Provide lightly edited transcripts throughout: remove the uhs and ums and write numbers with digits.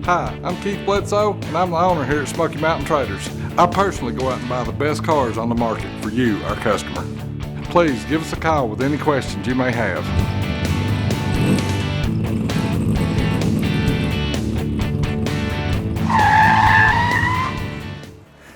Hi, I'm Keith Bledsoe, and I'm the owner here at Smoky Mountain Traders. I personally go out and buy the best cars on the market for you, our customer. Please give us a call with any questions you may have.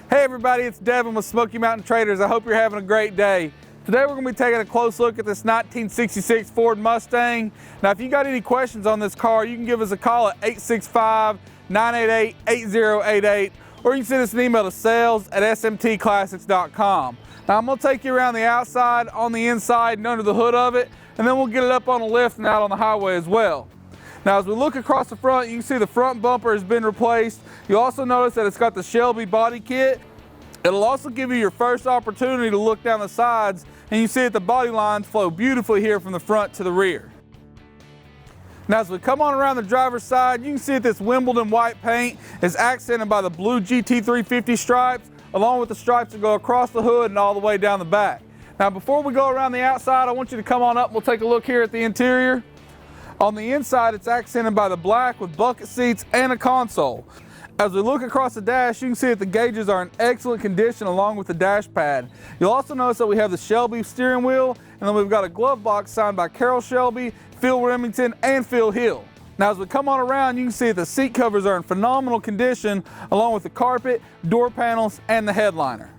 Hey everybody, it's Devin with Smoky Mountain Traders. I hope you're having a great day. Today we're going to be taking a close look at this 1966 Ford Mustang. Now if you got any questions on this car, you can give us a call at 865-988-8088, or you can send us an email to sales@smtclassics.com. Now I'm going to take you around the outside, on the inside, and under the hood of it, and then we'll get it up on the lift and out on the highway as well. Now as we look across the front, you can see the front bumper has been replaced. You'll also notice that it's got the Shelby Body kit. It'll also give you your first opportunity to look down the sides, and you see that the body lines flow beautifully here from the front to the rear. Now as we come on around the driver's side, you can see that this Wimbledon White paint is accented by the blue GT350 stripes, along with the stripes that go across the hood and all the way down the back. Now before we go around the outside, I want you to come on up and we'll take a look here at the interior. On the inside, it's accented by the black with bucket seats and a console. As we look across the dash, you can see that the gauges are in excellent condition along with the dash pad. You'll also notice that we have the Shelby steering wheel, and then we've got a glove box signed by Carroll Shelby, Phil Remington, and Phil Hill. Now as we come on around, you can see that the seat covers are in phenomenal condition along with the carpet, door panels, and the headliner.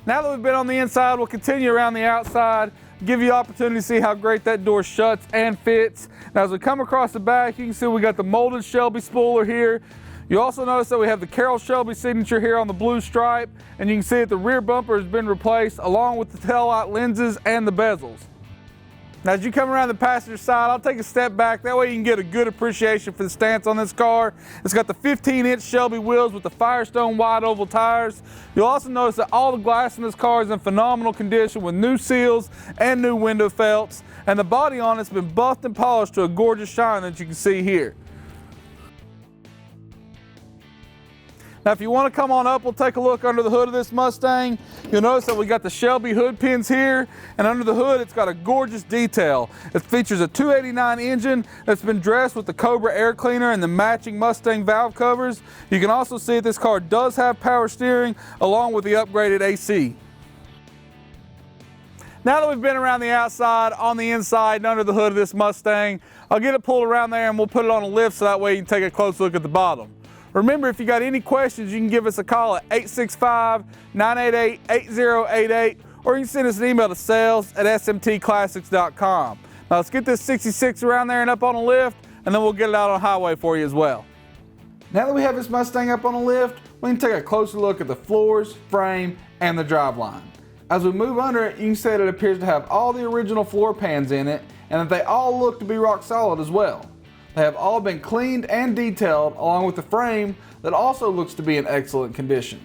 Now that we've been on the inside, we'll continue around the outside, give you the opportunity to see how great that door shuts and fits. Now as we come across the back, you can see we got the molded Shelby spoiler here. You also notice that we have the Carroll Shelby signature here on the blue stripe, and you can see that the rear bumper has been replaced along with the taillight lenses and the bezels. Now as you come around the passenger side, I'll take a step back, that way you can get a good appreciation for the stance on this car. It's got the 15-inch Shelby wheels with the Firestone wide oval tires. You'll also notice that all the glass in this car is in phenomenal condition with new seals and new window felts, and the body on it's been buffed and polished to a gorgeous shine that you can see here. Now if you want to come on up, we'll take a look under the hood of this Mustang. You'll notice that we got the Shelby hood pins here, and under the hood it's got a gorgeous detail. It features a 289 engine that's been dressed with the Cobra air cleaner and the matching Mustang valve covers. You can also see that this car does have power steering along with the upgraded AC. Now that we've been around the outside, on the inside, and under the hood of this Mustang, I'll get it pulled around there and we'll put it on a lift so that way you can take a close look at the bottom. Remember, if you got any questions, you can give us a call at 865-988-8088, or you can send us an email to sales@smtclassics.com. Now let's get this 66 around there and up on a lift, and then we'll get it out on the highway for you as well. Now that we have this Mustang up on a lift, we can take a closer look at the floors, frame, and the driveline. As we move under it, you can see that it appears to have all the original floor pans in it, and that they all look to be rock solid as well. They have all been cleaned and detailed, along with the frame that also looks to be in excellent condition.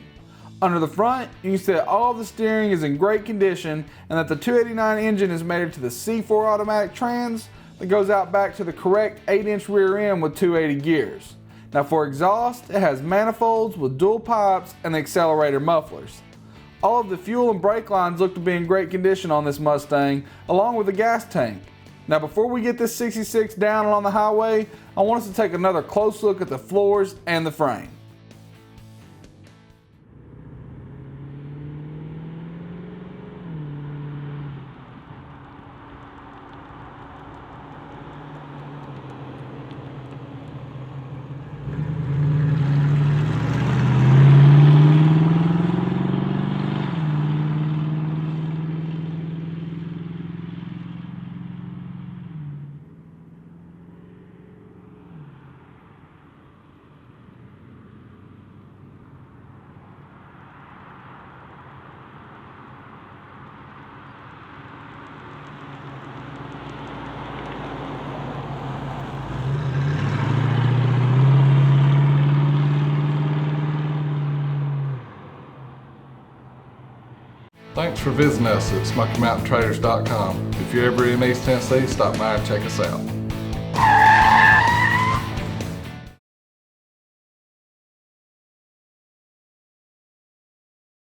Under the front, you can see that all the steering is in great condition, and that the 289 engine is mated to the C4 automatic trans that goes out back to the correct 8-inch rear end with 280 gears. Now for exhaust, it has manifolds with dual pipes and the accelerator mufflers. All of the fuel and brake lines look to be in great condition on this Mustang, along with the gas tank. Now before we get this 66 down and on the highway, I want us to take another close look at the floors and the frame. Thanks for visiting us at SmokyMountainTraders.com. If you're ever in East Tennessee, stop by and check us out.